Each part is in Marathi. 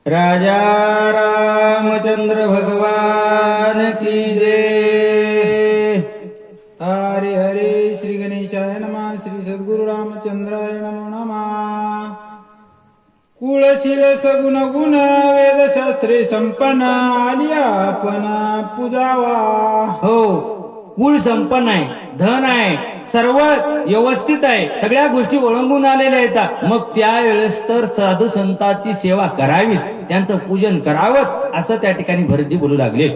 राजा रामचंद्र भगवान की जय। हरे हरे श्री गणेशाय नमः। श्री सद्गुरु रामचंद्राय नमो नमः। कुळशील सगुण गुण वेदशास्त्रे संपन्न आलिया आपण पूजावा। हो, कुळ संपन्न आहे, धन आहे, सर्व व्यवस्थित आहे, सगळ्या गोष्टी ओळंगून आलेल्या आहेत। मग त्यावेळेस तर साधू संतांची सेवा करावीच, त्यांचं पूजन करावंच असं त्या ठिकाणी भरतजी बोलू लागले।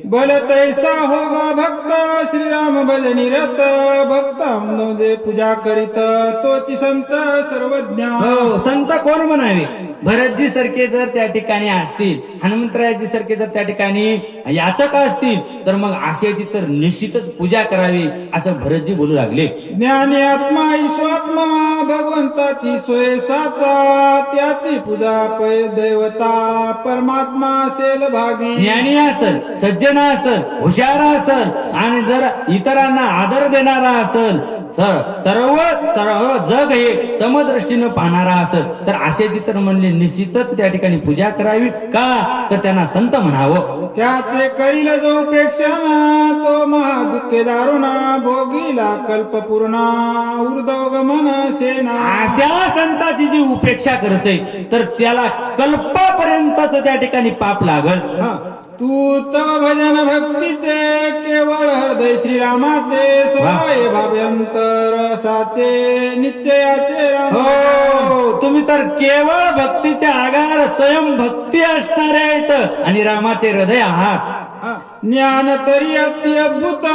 बल तैसा होगा भक्त श्रीराम भजनी रत भक्त म्हणजे पूजा करीत तोची संत सर्वज्ञ। हो, संत कोण म्हणावे? भरतजी सारखे जर त्या ठिकाणी असतील, हनुमंतरायजी सारखे जर त्या ठिकाणी याचक असतील, तर मग आशयाची तर निश्चितच पूजा करावी असं भरतजी बोलू लागले। ज्ञानी आत्मा ईश्वात्मा भगवंताची सोय साचा त्याची पूजा पै दैवता परमात्मा असेल भागी। ज्ञानी असल, सज्जन असल, हुशार असल आणि जर इतरांना आदर देणारा असल, सर्व जग हे समदृष्टीनं पाहणारा असेल, तर अशाची तर म्हणले निश्चितच त्या ठिकाणी पूजा करावी। का तर त्यांना संत म्हणावं। त्याचे करील जो उपेक्षाना तो महादुःखे दारुणा भोगीला कल्पपूर्ण ऊर्ध्वगमन सेना। अशा संताची जी उपेक्षा करते तर त्याला कल्पापर्यंतच त्या ठिकाणी पाप लागल। तू तव भजन भक्तीचे केवळ हृदय श्रीरामाचे सवाय भाव्यंतर रसाचे निश्चयाचे राम। हो, तुम्ही तर केवळ भक्तीचे आगार स्वयं भक्ती असणारे आहेत आणि रामाचे हृदय आहात। ज्ञान तरी अति अद्भुत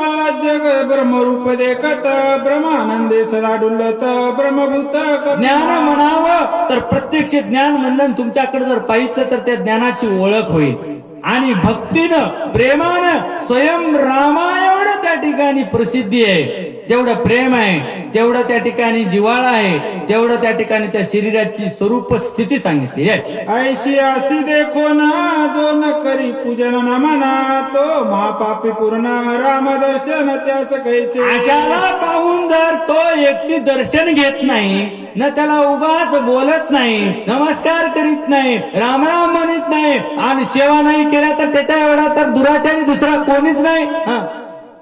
जग ब्रह्मरूप देखत ब्रह्मानंदे सदा डुलत ब्रह्मभूत। ज्ञान म्हणावं तर प्रत्यक्ष ज्ञान म्हणलं तुमच्याकडे जर पाहिलं तर त्या ज्ञानाची ओळख होईल आणि भक्तीनं प्रेमानं स्वयं रामाएवढं त्या ठिकाणी प्रसिद्धी आहे। जेवढं प्रेम आहे तेवढं त्या ठिकाणी जिव्हाळा आहे, तेवढं त्या ठिकाणी त्या शरीराची स्वरूप स्थिती सांगितली आहे। ऐशी अशी देखो ना जो न करी पूजन न म्हणा तो महापापी पूर्ण राम दर्शन त्यास कैसे। अशाला पाहून जर तो व्यक्ती दर्शन घेत नाही न, त्याला उगाच बोलत नाही, नमस्कार करीत नाही, रामराम म्हणत नाही आणि सेवा नाही केल्या तर त्याच्या एवढा तर दुराचारी दुसरा कोणीच नाही।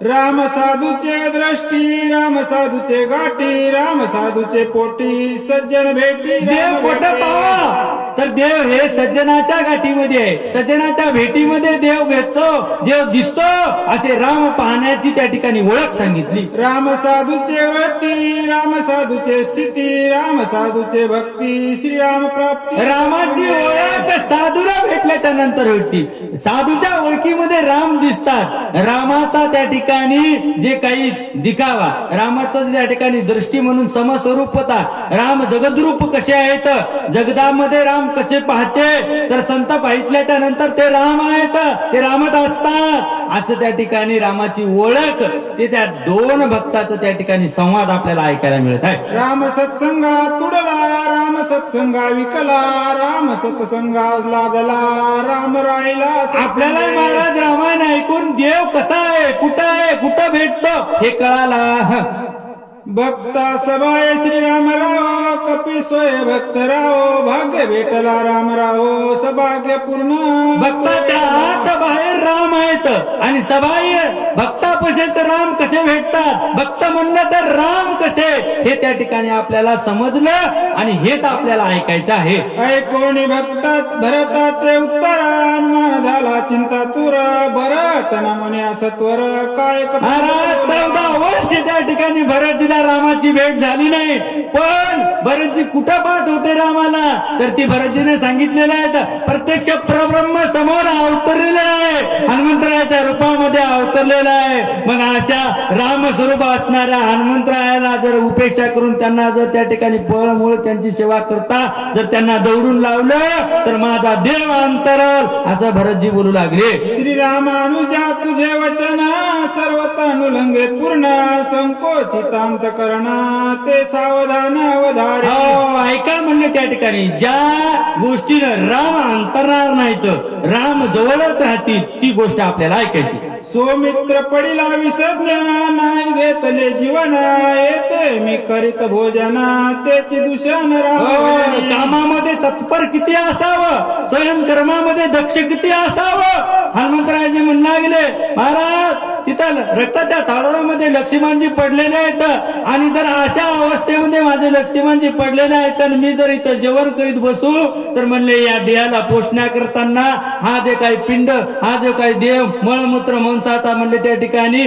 राम साधूचे दृष्टी राम साधूचे गाठी राम साधूचे पोटी सज्जन भेटी। देव कुठं पाहावा तर देव हे सज्जनाच्या गाठीमध्ये आहे, सज्जनाच्या भेटीमध्ये देव भेटतो, देव दिसतो असे राम पाहण्याची त्या ठिकाणी ओळख सांगितली। राम साधूचे व्रती राम साधूचे स्थिती राम साधूचे भक्ती श्रीराम प्राप्ती। रामाची ओळख साधूला भेटल्याच्या नंतर होती। साधूच्या ओळखीमध्ये राम दिसतात। रामाचा त्या ठिकाणी जे काही दिखावा, रामाचं त्या ठिकाणी दृष्टी म्हणून समस्वरूपता, राम जगद्रूप कसे आहेत, जगदामध्ये राम कसे पाहायचे तर संत पाहितल्याच्या नंतर ते राम आहेत, ते रामच असतात असं त्या ठिकाणी रामाची ओळख ते त्या दोन भक्ताचं त्या ठिकाणी संवाद आपल्याला ऐकायला मिळत आहे। राम सत्संगा तुडला राम सत्संगा विकला राम सत्संगा लादला राम राहिला। आपल्याला महाराज रामायण ऐकून देव कसा आहे, कुठं आहे, कुठं भेटतो हे कळाला। भक्ता सभाय श्रीरामराव कपी सोय भक्त राव भाग्य भेटला रामराव सभाग्य पूर्ण। भक्ताच्या आत बाहेर राम आहेत आणि सबाह्य भक्तापाशीच राम कसे भेटतात, भक्त म्हणलं तर राम कसे हे त्या ठिकाणी आपल्याला समजलं आणि हेच आपल्याला ऐकायचं आहे। ऐकोणी भक्तात भरताचे उत्तरान झाला चिंता तुर भरत न म्हणे सत्वर काय 14 वर्ष त्या ठिकाणी भरतजीला रामाची भेट झाली नाही, पण भरतजी कुठं पाहत होते रामाला तर ती भरतजीने सांगितलेलं आहे प्रत्यक्ष परब्रह्म समोर अवतरलेलं आहे, हनुमंतरायाच्या रूपामध्ये अवतरलेलं आहे। मग अशा रामस्वरूप असणाऱ्या हनुमंतरायाला जर उपेक्षा करून त्यांना जर त्या ठिकाणी पळमुळ त्यांची सेवा करता जर त्यांना दौडून लावलं तर माझा देव अंतरल असं भरतजी बोलू लागले। श्रीरामानुजा तुझे वचन सर्वतानुलंगे पूर्ण संकोचितांत करण ते सावधान अवधारे। ऐका म्हणले त्या ठिकाणी ज्या गोष्टीनं राम अंतरणार नाहीत, राम जवळच राहतील ती गोष्ट आपल्याला ऐकायची। सोमित्र पडिला विसज्ञ नाही घेतले जीवन येते मी करीत भोजन त्याची दूषण राहावे. कामामध्ये तत्पर किती असावं, स्वयंकर्मामध्ये दक्ष किती असावं. हनुमंतरायजी म्हणू लागले, महाराज तिथं रक्ताच्या थाळामध्ये लक्ष्मणजी पडलेले आहेत आणि जर अशा अवस्थेमध्ये माझे लक्ष्मणजी पडलेले आहेत तर मी जर इथं जेवण करीत बसू तर म्हणले या देहाला पोषण्या करताना हा जे काही पिंड, हा जो काही देव मळमूत्र मांसाचा म्हणले त्या ठिकाणी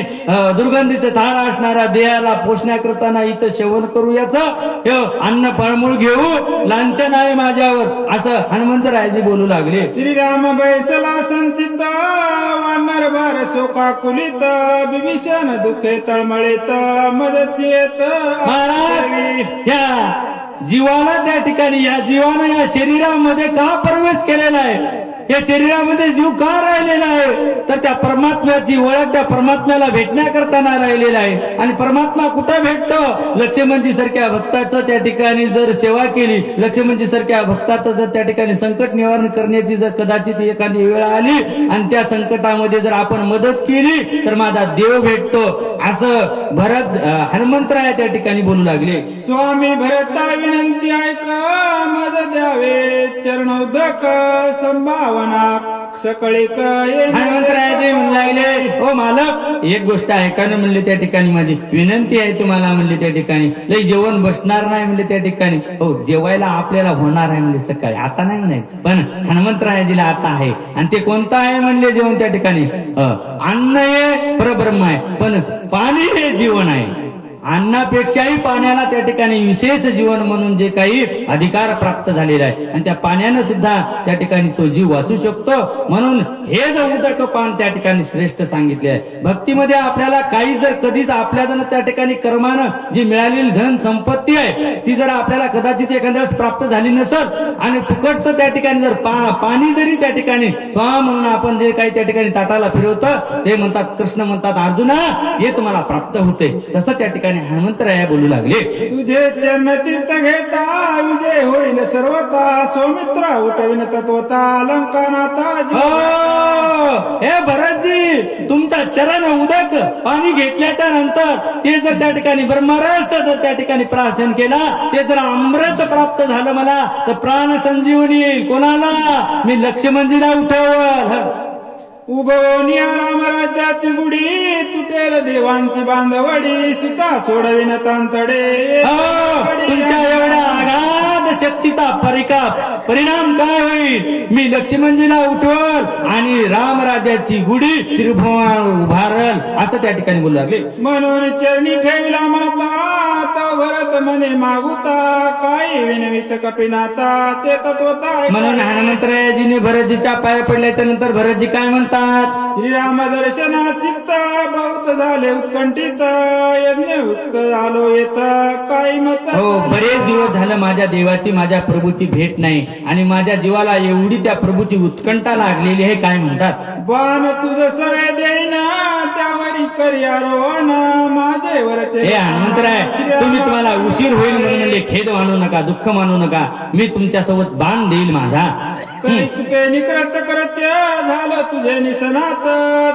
दुर्गंधीचे थार असणारा देहाला पोषण्या करताना इथं सेवन करू याचं अन्न फळमूळ घेऊ लांछन आहे माझ्यावर, असं हनुमंतरायजी बोलू लागले. श्रीराम बैसला संचित वानर बार शोका कुलित विभीषण दुखे तळमळीत मदत येत. महाराज या जीवाला त्या ठिकाणी, या जीवानं या शरीरामध्ये का प्रवेश केलेला आहे, या शरीरामध्ये जीव का राहिलेला आहे, तर त्या परमात्म्याची ओळख त्या परमात्म्याला भेटण्याकरताना राहिलेला आहे. आणि परमात्मा कुठं भेटतो, लक्ष्मणजी सारख्या भक्ताचं त्या ठिकाणी जर सेवा केली, लक्ष्मणजी सारख्या भक्ताचं जर त्या ठिकाणी संकट निवारण करण्याची जर कदाचित एखादी वेळ आली आणि त्या संकटामध्ये जर आपण मदत केली तर माझा देव भेटतो, असं भरत हनुमंतराय त्या ठिकाणी बोलू लागले. स्वामी भरता विनंती ऐका मज द्यावे चरणोदक संभावना सकळी हनुमंतरायाचे म्हणू लागले, ओ मालक एक गोष्ट ऐका ना म्हणले त्या ठिकाणी, माझी विनंती आहे तुम्हाला म्हणले त्या ठिकाणी. लई जेवण बसणार नाही म्हणले त्या ठिकाणी. हो जेवायला आपल्याला होणार आहे म्हणले सकाळी, आता नाही म्हणायचं, पण हनुमंतरायाजीला आता आहे. आणि ते कोणतं आहे म्हणले जेवण त्या ठिकाणी, अन्न हे परब्रह्म आहे पण पाणी हे जीवन आहे. अन्नापेक्षाही पाण्याला त्या ठिकाणी विशेष जीवन म्हणून जे काही अधिकार प्राप्त झालेला आहे आणि त्या पाण्यानं सुद्धा त्या ठिकाणी तो जीव वाचू शकतो. म्हणून हे जो उदक पान त्या ठिकाणी श्रेष्ठ सांगितले आहे. भक्तीमध्ये आपल्याला काही जर कधीच आपल्याला त्या ठिकाणी कर्मानं जी मिळालेली धन संपत्ती आहे ती जर आपल्याला कदाचित एखाद्या वेळेस प्राप्त झाली नसत आणि फुकटचं त्या ठिकाणी जर पाणी जरी त्या ठिकाणी स्वा म्हणून आपण जे काही त्या ठिकाणी ताटाला फिरवतं ते म्हणतात, कृष्ण म्हणतात अर्जुना हे तुम्हाला प्राप्त होते. तसं त्या ठिकाणी हनुमंतराया बोलू लागले, तुझे चरण तीर्थ घेता विजय होईल सर्वता सौमित्र उठविन तत्वता अलंकानाता. हे भरतजी तुमचा चरण उदक पाणी घेतल्याच्या नंतर ते जर त्या ठिकाणी ब्रह्मरस जर त्या ठिकाणी प्राशन केला, ते जर अमृत प्राप्त झालं मला तर प्राण संजीवनी येईल. कोणाला, मी लक्ष्मणजीला उठवल. उभवनिया रामराज्याची गुढी तुटेल देवांची बांधवडी सीता सोडविन तांतडे. तुमच्या एवढ्या अगाध शक्तीचा परिणाम काय होईल, मी लक्ष्मणजीला उठवल आणि रामराज्याची गुढी त्रिभुवन उभारल, असं त्या ठिकाणी बोलू लागले. म्हणून चरणी ठेवला माता तो भरत म्हणे मागुता काही विनवित कपिनाता ते तत्वता. म्हणून हनुमंतरायाजीने भरतजीच्या पाया पडल्याच्या नंतर भरतजी काय म्हणतात, श्रीराम दर्शना चित्त बहुत झाले उत्कंठित यज्ञ उत्त आलो येत काही मत. हो बरेच दिवस झालं माझ्या देवाची माझ्या प्रभूची भेट नाही आणि माझ्या जीवाला एवढी त्या प्रभूची उत्कंठा लागलेली आहे. काय म्हणतात, बाण तुझ सवे देईन त्यावरी करी आरोहण माझे वरचे. हे हनुमंतराय तुम्ही तुम्हाला उशीर होईल म्हणून म्हणजे खेद मानू नका, दुःख मानू नका, मी तुमच्यासोबत बाण देईल माझा. तुके निकृत कृत्य झालं तुझे निसनात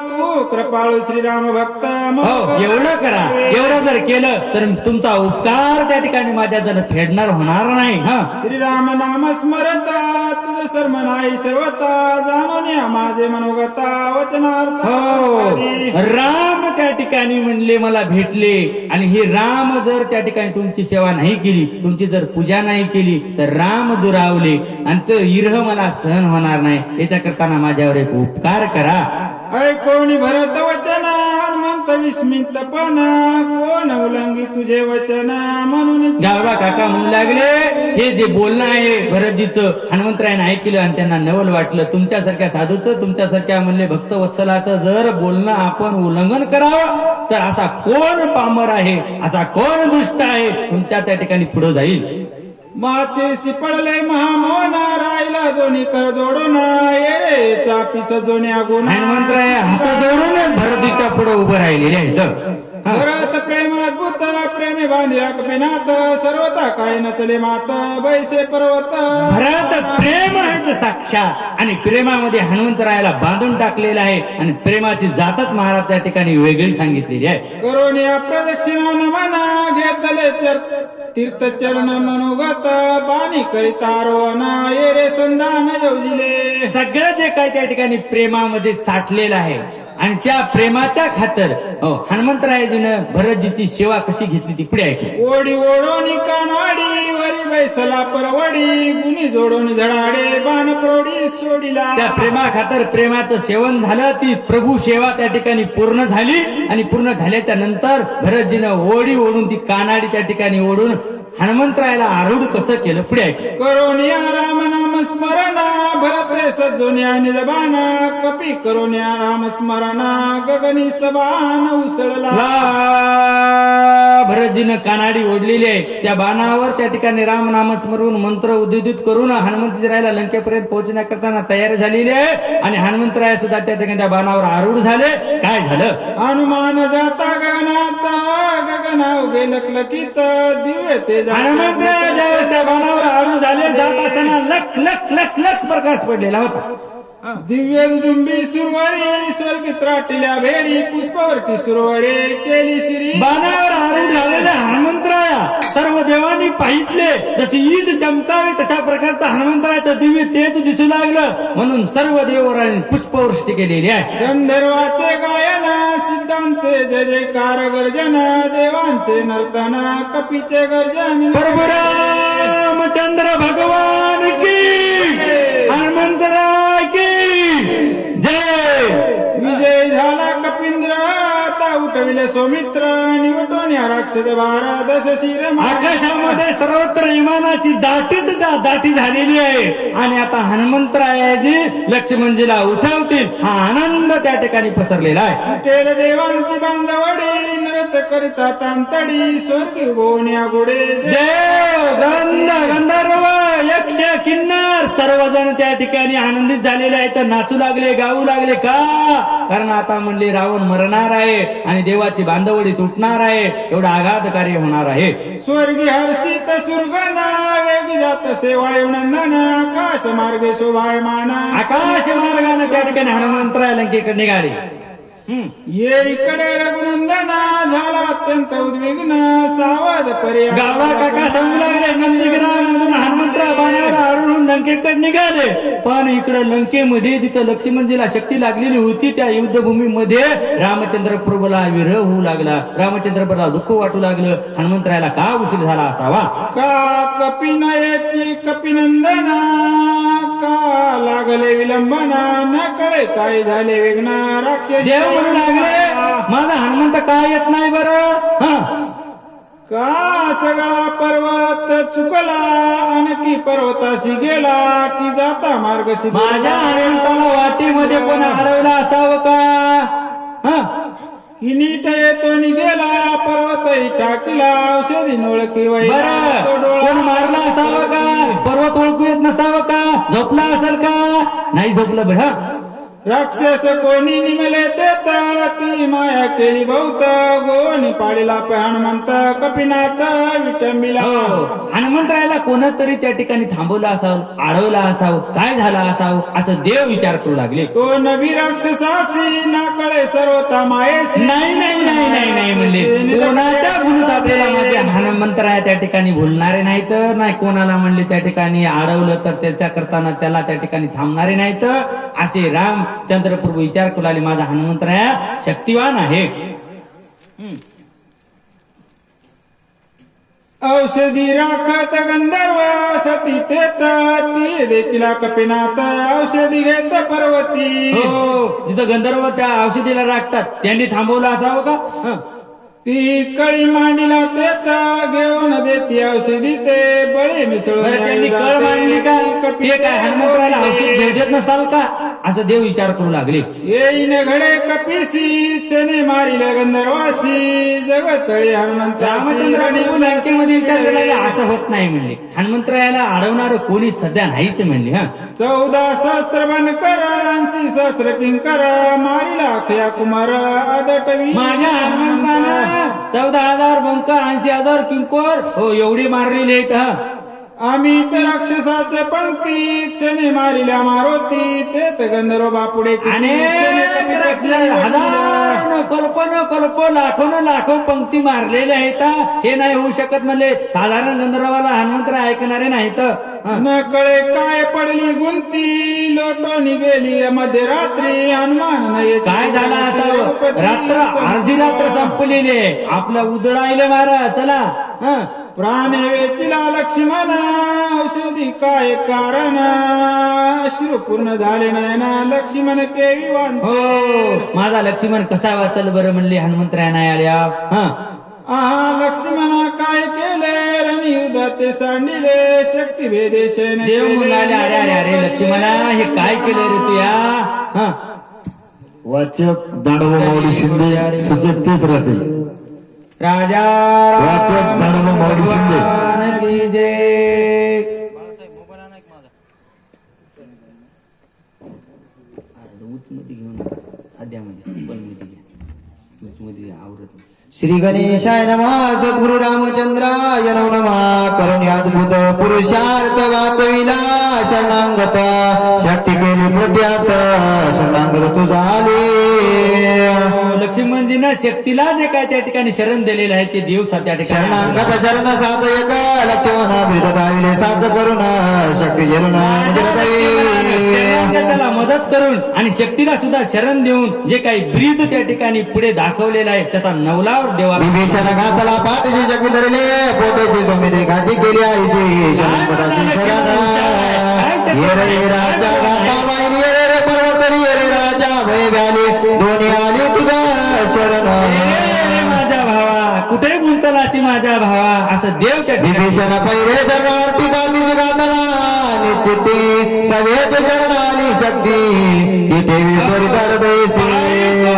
तू कृपाळू श्रीराम भक्त. हो एवढं करा, एवढं जर केलं तर तुमचा उपकार त्या ठिकाणी माझ्या जर फेडणार होणार नाही. श्रीराम नाम स्मरता तुझ सर्व नाही सर्वता जाणून या माझे मनोगता वचनार्थ. हो राम त्या ठिकाणी म्हणले मला भेटले आणि हे राम जर त्या ठिकाणी तुमची सेवा नाही केली, तुमची जर पूजा नाही केली तर राम दुरावले आणि तो इरह मला सहन होणार नाही. याच्या करताना माझ्यावर एक उपकार करा. ऐकोणी भरत वचन हनुमंत विस्मित पण कोण उल्लंघी तुझे वचन म्हणून. गावडा काका म्हणू लागले, हे जे बोलणं आहे भरतजीचं हनुमंतरायाने ऐकलं आणि त्यांना नवल वाटलं. तुमच्यासारख्या साधूचं, तुमच्यासारख्या म्हणले भक्त वत्सलाचं जर बोलणं आपण उल्लंघन करावं तर असा कोण पामर आहे, असा कोण दुष्ट आहे तुमच्या त्या ठिकाणी पुढे जाईल. माचे सिपळले महामोना राहिला दोन्ही कर जोडून ये चापी सजोन्या गुन्हा. हनुमंतराय हात जोडूनच भरतीच्या पुढे उभं राहिलेले आहेत. भरत प्रेम अद्भुत प्रेमे बांधिया कपिनाथ सर्वता काय नचले मात बैसे पर्वत भरत प्रेम आहे साक्षात आणि प्रेमामध्ये हनुमंतरायाला बांधून टाकलेलं आहे आणि प्रेमाची जातच महाराज त्या ठिकाणी वेगळी सांगितलेली आहे. करोनिया प्रदक्षिणा नमना घेतले तीर्थचरण मनोगत पाणी करिता आरोहणा ये रे संधान योजिले. सगळं जे काय त्या ठिकाणी प्रेमामध्ये साठलेलं आहे आणि त्या प्रेमाच्या खातर हनुमंतरायाजीनं भरतजीची सेवा कशी घेतली ती पुढे ऐकू. ओढी ओढोनी कानाडी वरी बैसला परवडी गुणी जोडून झडाडे बाण प्रौढी सोडिला. त्या प्रेमा खातर प्रेमाचं सेवन झालं ती प्रभू सेवा त्या ठिकाणी पूर्ण झाली आणि पूर्ण झाल्याच्या नंतर भरतजीनं ओढी ओढून ती कानाडी त्या ठिकाणी ओढून हनुमंतरायाला आरूढ कसं केलं पुढे ऐकू. करोनिया राम नाम स्मरणा भरते सज्जोनिया निजबाना कपी करोनिया राम स्मरणा गगनी सबान उसळला. भरतजीनं कानाडी ओढलेली आहे त्या बाणावर त्या ठिकाणी राम नाम स्मरून मंत्र उद्योदित करून हनुमंतरायाला लंकेपर्यंत पोहोचण्याकरता तयारी झालेली आहे आणि हनुमंतराय सुद्धा त्या ठिकाणी त्या बाणावर आरूढ झाले. काय झालं. हनुमान जाता गगनात गगनाव गेलकलकीत दिव्य तेज हनुमंतराय ज्यावेळेस त्या बाणावर आरूढ झाले जात असताना लख लख लख लख प्रकाश पडलेला होता. दिव्य दुंबी सुरवारी स्वर्गित राटिल्या भेरी पुष्पवरती सुरवारी केली श्री. बाणावर आरूढ झालेल्या हनुमंतराया सर्व देवांनी पाहितले जशी ईद चमकावे तशा प्रकारचं हनुमंतरायाचं दिव्य तेज दिसू लागलं म्हणून सर्व देवरांनी पुष्पवृष्टी केलेली आहे. गंधर्वाचे गायन सिद्धांचे जय जयकार गर्जन देवांचे नर्तन कपीचे गर्जन. प्रभू रामचंद्र भगवान की हनुमंतराय की जय. विजय झाला कपिंद्र आता उठविले सौमित्र निवटून या राक्षस बारा दश शिर. आकाशामध्ये सर्वत्र विमानाची दाटी झालेली आहे आणि आता हनुमंतरायाजी लक्ष्मणजीला उठवतील हा आनंद त्या ठिकाणी पसरलेला आहे. उठेल देवांची बांधवडी नृत्य करिता तांतडी स्वर्गी गोण्या गुडे. देव गंधर्व यक्ष किन्नर सर्वजण त्या ठिकाणी आनंदित झालेले आहेत नाचू लागले गाऊ लागले. का कारण आता म्हणले रावण मरणार आहे आणि देवाची बांधवडी तुटणार आहे एवढं आघात कार्य होणार आहे. स्वर्गी हर्षित सुरगना वेग जात सेवायुनंदन आकाश मार्गे शोभायमान. आकाश मार्गाने त्या ठिकाणी हनुमंतराय लंकेकडे निघाले. ये इकडे रघुनंदना झाला अत्यंत उद्विग्न सावध पर्याय. गावा काका सांगू लागले नंदीग्राममधून हनुमंतराय बाणावर आढळून लंकेकडे निघाले पण इकडे लंकेमध्ये जिथं लक्ष्मणजीला शक्ती लागलेली होती त्या युद्धभूमीमध्ये रामचंद्र प्रभूला विरह होऊ लागला. रामचंद्र प्रभूला दुःख वाटू लागलं. हनुमंतरायाला का उशीर झाला असावा. का कपिनयाची कपिनंदना का लागले विलंबना न कळे काय झाले विघ्न राक्षस. देव म्हणू लागले माझा हनुमंत का येत नाही बरं. का सगळा पर्वत चुकला आणखी पर्वताशी गेला की जाता मार्ग माझ्या हनुमंताला वाटेमध्ये कोण हरवला असावं का. ही नीट येतो गेला पर्वतही टाकीला औषधी ओळखी बरं कोण मारला असावं का. पर्वत ओळखू येत नसावं का. झोपला असेल का. नाही झोपलं बरं. राक्षस कोणी निमले तेत ती माया केली बहुत गोनी पाडीला हनुमंत कपिनाथ विटंबिला. हनुमंतरायाला कोणतरी त्या ठिकाणी थांबवलं असावं अडवलं असावं काय झालं असावं असं देव विचार करू लागले. तो नवी राक्षसासी ना कळे सर्वता मायेसी. नाही नाही नाही नाही नाही म्हणले कोणाच्या भूत आपल्याला माझे हनुमंतराया त्या ठिकाणी भुलणारे नाही तर नाही कोणाला म्हणले त्या ठिकाणी अडवलं तर त्याच्या करताना त्याला त्या ठिकाणी थांबणारे नाही तर असे राम चंद्रप्रभू विचार करू लागले माझा हनुमंतराया शक्तिवान आहे. औषधी राखत गंधर्व सती तेत ती देखील कपिनाथ औषधी घेत पर्वती. हो जिथं गंधर्व त्या औषधीला राखतात त्यांनी थांबवलं असावं का. ती कळी मांडीला तेत घेऊन देती औषधी ते बळी मिसळून. त्यांनी कळ मांडली का ते काय हनुमंतरायाला औषध भेटत नसाल का असं देव विचार करू लागले. येईन घडे कपिसी क्षणे मारिले गंधर्वासी जगतळी हनुमंत. रामचंद्र लंकेमध्ये विचार केला असं होत नाही म्हणले. हनुमंतरायाला अडवणार कोणी सध्या नाहीच म्हणले. 14 सहस्त्र बनकर 80 सहस्त्र किंकर मारिला खया कुमार आदटवी माझ्या हनुमंतानं 14,000 बंक 80,000 किंकोर हो एवढी मारलेली आहेत हा. आम्ही तर राक्षसाचे पंक्ती क्षणे मारिल्या मारोती ते गंधर्व बापुडे अनेक हजारो कल्प लाखो पंक्ती मारलेल्या आहेत हा. हे नाही होऊ शकत म्हणले साधारण गंधर्वाला हनुमंतराय ऐकणारे नाहीत. न कळे काय पडली गुंती लोटोनी गेली मध्यरात्री हनुमान नाही काय झालं असावं रात्र अर्धी रात्र संपलेली आहे आपला उजळायला मारा चला हं. प्राण वेचिला लक्ष्मण औषधी काय कारण अश्रू पूर्ण झाले नयना लक्ष्मण केवी हो माझा लक्ष्मण कसा वाचल बरं म्हणले हनुमंतराय नाही आल्या हं. आहा लक्ष्मणा काय केले रणयुद्ध ते सांडिले शक्ती भेदेशन देव म्हणाले अरे अरे अरे लक्ष्मणा हे काय केलं रे तू या हं. वाचक दानव माऊली शिंदे सतत तेच राहते. राजा वाचक दानव माऊली शिंदे. भगवान की जय. ऊचमध्ये घेऊन साध्यामध्ये पण मध्ये आवरत श्री गणेशाय नमः सद्गुरु रामचंद्राय नमः करुण्याद्भुत पुरुषार्थ वाचविला शरणांगत शक्ती केली प्रत्यात शरणांगत तू झाले. लक्ष्मणजींना शक्तीला जे काय त्या ठिकाणी शरण दिलेलं आहे ते देव त्या ठिकाणी शरणांगत शरण साध एक लक्ष्मणा बिरत आविले साध करून शक्ती जरून त्याला मदत करून आणि शक्तीला सुद्धा शरण देऊन जे काही ब्रीद त्या ठिकाणी पुढे दाखवलेला आहे त्याचा नवलावर देवा विभीषण घातला पाठीशी शक्ती धरले पोटेशी समिती घाटी केली आईची शरणांगताची शरण ये रे राजा घाता वाहिनी ये रे पर्वतरी ये रे राजा भय व्याली दोन्ही आली तुझा शरण. माझ्या भावा कुठे गुंतलाची माझ्या भावा असं देव त्या ठिकाणी विभीषण पहिले शरणार्थी बाबी गाताना निश्चिती सवेत शरणाली शक्ती इथे विपरीत देशी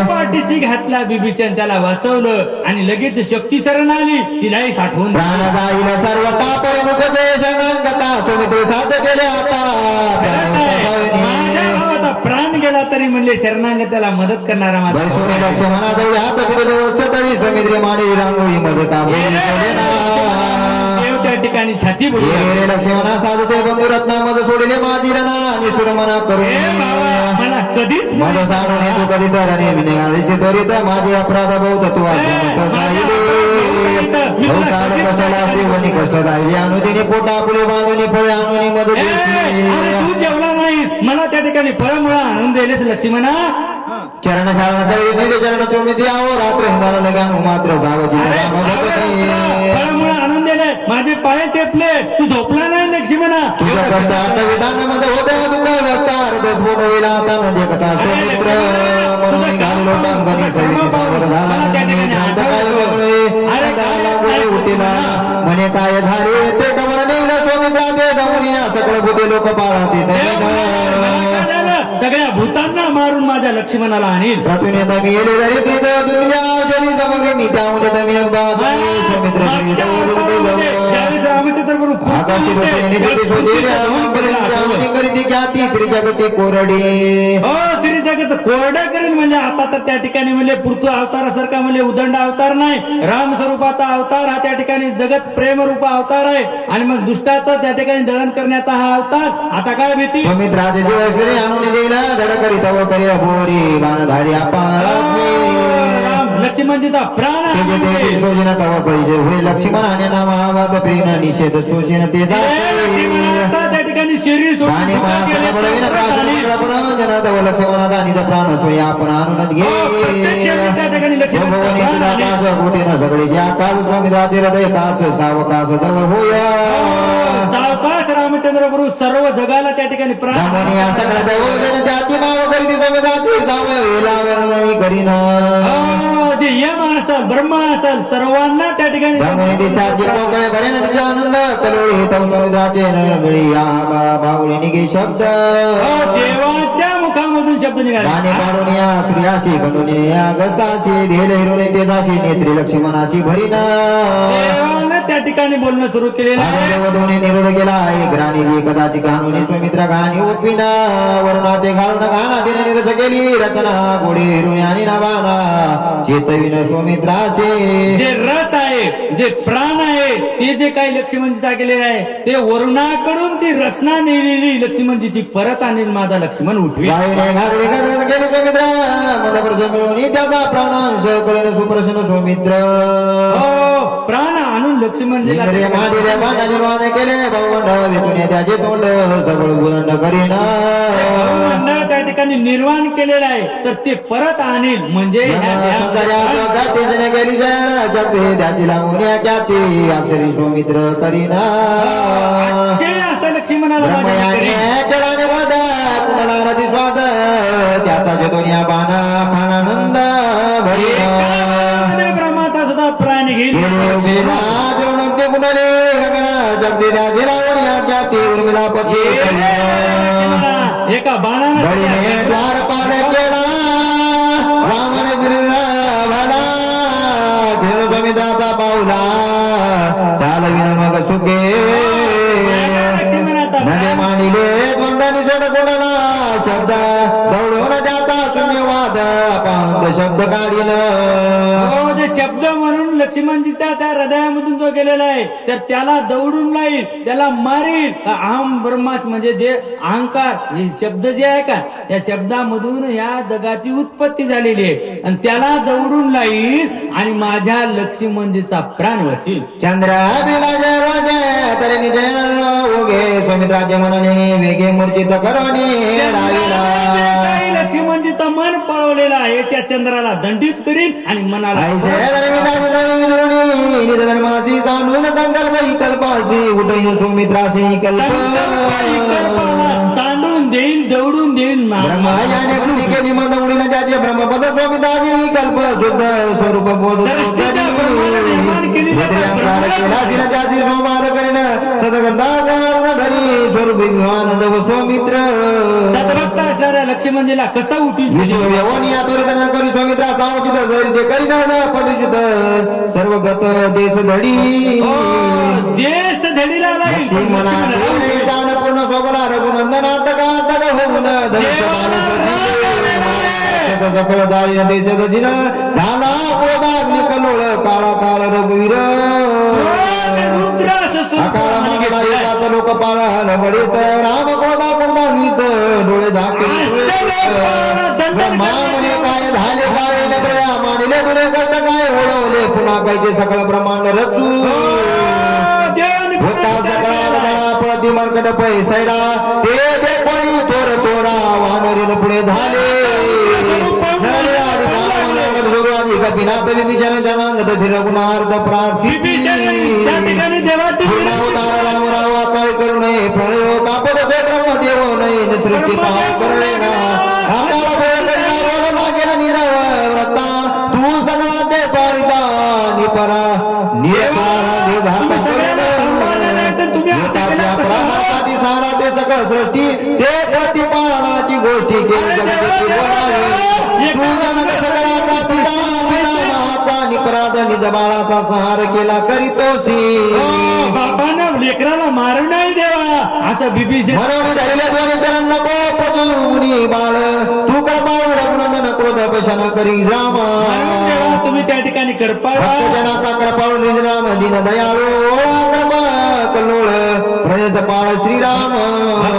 पाठीशी घातला विभीषण त्याला वाचवलं आणि लगेच शक्ती शरण आली तिलाही साठवून प्राण जाईल सर्व तापरे मुख शरणांगता तुम्ही ते साध केले आता माझ्या भावाचा प्राण गेला तरी म्हणले शरणांगताला मदत करणारा माझा वैष्णवी लक्ष्मणा जवळ हात पुढे तरी समुद्री माडी रांगोळी मदता देव त्या ठिकाणी छाती बोलले लक्ष्मणा साधते बंधुरत्ना मध सोडले माझीरणा आणि सुरमना करून मला कधीच मध सांडून तू कधी तर आणि विनयाची त्वरित माझे अपराध बहुत तू कशाला शिवणी कसं राहिले अनुदिनी पोटा पुढे बांधून फळे आणून मध तू जेवला नाहीस मला त्या ठिकाणी फळमुळा आणून दिलेस लक्ष्मणा चरण चरण तुम्ही द्यावं रात्र हिंदाला लगान मात्र फळमुळा आणून दिले माझे पाय चेपले तू झोपला नाही लक्ष्मणा तुझ्या कष्ट विधानामध्ये होत्या तुझा विस्तार दसपोट होईल आता म्हणजे कथा समुद्र म्हणून घाललो टांगणी सवितीसावर झाला उठिला म्हणे काय झाले ते कमळ निघलं स्वामी जाऊन सकळ बुद्धे लोक पाळा सगळ्या भूतांना मारून माझ्या लक्ष्मणाला आणील मी कोरडी हो तरी जगत कोरडा करेल म्हणजे आता तर त्या ठिकाणी म्हणजे पृथ्वी अवतारासारखा म्हणजे उदंड अवतार नाही राम स्वरूपाचा अवतार हा त्या ठिकाणी जगत प्रेमरूप अवतार आहे आणि मग दुष्टाचा त्या ठिकाणी दळण करण्याचा हा अवतार आता काय भीती राजे जीवाश्री आणून दिला धडकरी तव करी बोरी बाणधारी लक्ष्मणजीचा प्राण योजना तव करी होय लक्ष्मण आणि नामावाद प्रेम निषेध शोषण ते त्या ठिकाणी शरीर लक्ष्मणाचा आणि प्राण सोय आपण आणूनच घे सगळे ज्या काल स्वामी राजे हृदय कास सावकास जवळ होया सावकाश रामचंद्र गुरु सर्व जगाला त्या ठिकाणी प्राण सगळ्या जाती माव करी स्वामी जाती सावळी करीना जे यम असेल ब्रह्मा असेल सर्वांना त्या ठिकाणी आनंद कलोळी समुद्राचे नळगळी बाहुली निघे शब्द देवाच्या मुखामधून शब्द शब्द निघाले. गाणे पाडून या सूर्याशी गणून या गस्ताशी धेले हिरून तेजाशी नेत्री लक्ष्मणाशी भरीना देवानं त्या ठिकाणी बोलणं सुरू केलेलं आहे. वधूने निरोध केला आहे ग्राणी कदाचित घालून सुमित्रा घाणी उठविना वरुणाते घालून घाना तिने निरस केली रत्ना गोडी हिरून आणि नावाना चेतविन सुमित्रासे जे रस आहे जे प्राण आहे ते जे काही लक्ष्मणजीचा केलेलं आहे ते वरुणाकडून ती रचना नेलेली लक्ष्मणजीची परत आणेल माझा लक्ष्मण उठवी. गायने घालून गेली सुमित्रा मदप्रस मिळून त्याचा प्राणांश करून सुप्रसन्न सुमित्र हो प्राण आणून लक्ष्मणजीला इंद्रिय मांडिले बाणा निर्माण केले भवंड विचून त्याचे तोंड सबळ बुलंद करीन मंडळ त्या ठिकाणी निर्माण केलेलं आहे तर ते परत आणेल म्हणजे गेली जगते त्याची लावून जाती अक्षरी सुमित्र करीना असं लक्ष्मणाला माझ्या चलाने वाद कुणाला रती स्वाद त्याचा दुनिया बाणा फानानंद भरीना ब्रह्माचा सुद्धा प्राण घेईल. ते कुणाले जगते त्याची लावून जाती उर्मिला पती एका बाणाने बळीने द्वार पार केला रामाने गिरला भला घेऊन समित्राचा पावला चालविन मग सुखे नवे मानिले द्वंद्वानी सड कोणाला शब्द दौडून जाता शून्यवाद पांत शब्द काढीन जे शब्द म्हणून लक्ष्मणजीचा त्या हृदयामधून जो गेलेला आहे तर त्याला दौडून लाईल त्याला मारील. अहम ब्रह्मास म्हणजे जे अहंकार हे शब्द जे आहे का त्या शब्दामधून या जगाची उत्पत्ती झालेली आहे आणि त्याला दौडून लाईल आणि माझ्या लक्ष्मणजीचा प्राण वाचील. चंद्र बिलाजे राजे तरी निजय ओगे सुमित्राचे मनने वेगे मूर्छित करणे राविला लक्ष्मणजीचा मन पळवलेला आहे त्या चंद्राला दंडित करील आणि मनाला धर्माची सांडून संकल्प कल्पासी उठून सुमित्रासी कल्प तांडून देईल दौडून देईल. ब्रह्माने कृती केली मग उडीन त्याचे ब्रह्मपद स्वामिताजी कल्प शुद्ध स्वरूप बोध त्याची सोमार करणं सदगंधा धरी स्वरूप विमानंद व स्वामित्र सतभक्त असणाऱ्या लक्ष्मणजीला कसा उठील. यवनिया त्वरित करी स्वामित्रा सावचित ते करीना पदचित सर्वगत देश धडी देश धडीला दान पूर्ण सोबला रघुनंदनात का होऊन सफळ दाळी देश जिन झाला पोदाग्नि कलोळ काळा काळ रघुवीर अकाळ लोक पाळण वडीत राम गोदा पुन्हा डोळे झाके ब्रह्माने काय झाले काय नगळ्या मानिले गुणे कष्ट काय ओळवले पुन्हा कायचे सकळ ब्रह्मांड रचू होता सकळा प्रति मर्कट पैसैरा ते कोणी तोर तोरा वानरीन पुढे झाले कपिनाथ विभीषण जनांगत रघुनार्थ प्रार्थी रामराव काय करू नये प्रणय कापद ब्रह्मदेव नये सृष्टी पाप करणे लागेल निरवता तू सगळा ते पारिता निपरा प्राणासाठी सारा ते सकळ सृष्टी ते प्रतिपालनाची गोष्टी निपराध निज बाळाचा संहार केला करीतोसी बापानं लेकराला मारू नाही देवा असं बिभीषण म्हणून नको पदुनी बाळ तू कृपाळ रघुनंदन क्रोध पेशन करी राम तुम्ही त्या ठिकाणी कृपाळ जनाचा कृपाळ निजराम दिन दयाळू कल्लोळ प्रणित पाळ श्रीराम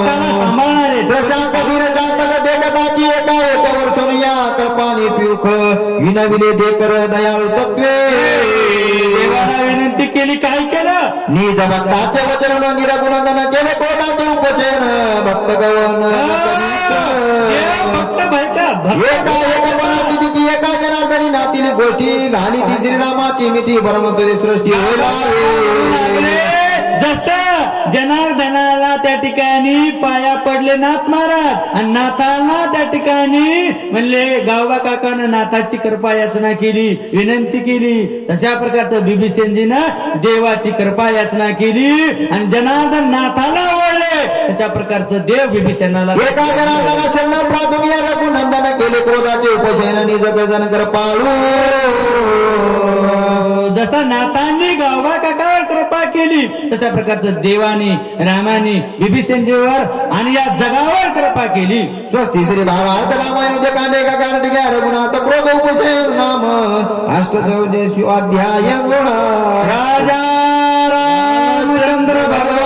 सांभाळणारे प्रशांत धीर जातक देखताची एका एक वर्षून या कल्पाने पियुख विनविले देकर दयाळू तत्वे देवाला विनंती केली काय केलं निज भक्ताचे वचन निरगुणंदन केले कोणाचे उपचयन भक्त गवन भक्त भयका एका एका मनाची तिची एका जनार्दनी नातील गोष्टी घाली ती श्रीरामाची मिठी परमत्व सृष्टी होईल जसं जनार्दनाला त्या ठिकाणी पाया पडले नाथ महाराज आणि नाथाला त्या ठिकाणी म्हणले गावबा काकानं नाथाची कृपा याचना केली विनंती केली तशा प्रकारचं बिभीषणजीनं देवाची कृपा याचना केली आणि जनार्दन नाथाला ओळले अशा प्रकारचं देव विभीषणाला एका जनाला शरण प्राथून या रघुनंदन केले क्रोधाचे उपशयन निज गजन कर पाळू जसा नातांनी गावा काकावर कृपा केली तशा प्रकारचं देवाने रामाने विभीषणजीवर आणि या जगावर कृपा केली. स्वस्ती श्री भावार्थ रामायण जे कांडे का कार्तिका रघुनाथ क्रोध उपशयन नाम अष्टदश अध्याय गुण राजा रामचंद्र भगवान